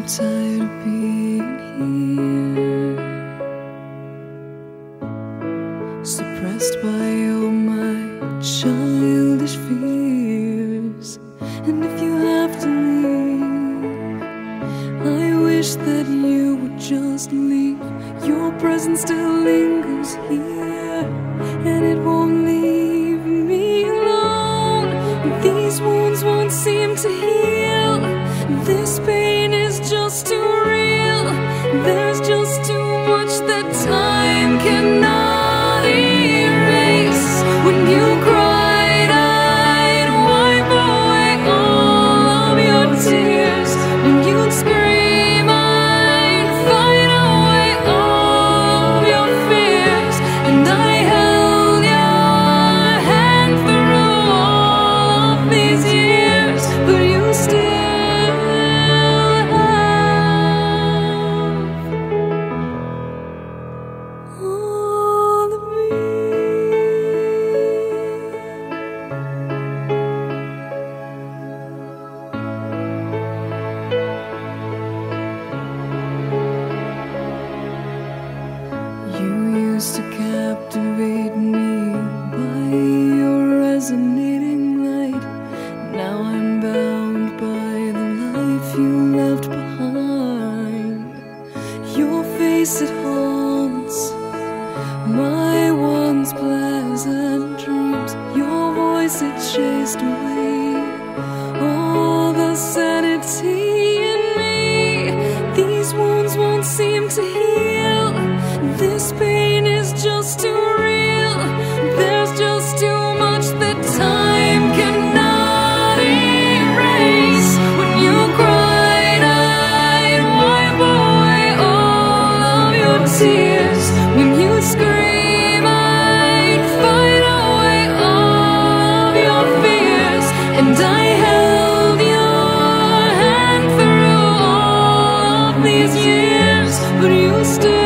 tired of being here, suppressed by all my childish fears. And if you have to leave, I wish that you would just leave. Your presence still lingers here, and it won't leave me alone. These wounds won't seem to heal. This pain is just too real. There's just too much that time cannot erase. When you cried, I'd wipe away all of your tears. When you'd scream, I'd fight away all of your fears. And I held your hand through all of these years, but you still used to captivate me by your resonating light. Now I'm bound by the life you left behind. Your face, it haunts my once pleasant dreams. Your voice, it chased away all the sanity in me. These wounds won't seem to heal. This pain is just too real. There's just too much that time cannot erase. When you cried, I'd wipe away all of your tears. When you scream, I'd fight away all of your fears. And I held your hand through all of these years, but you still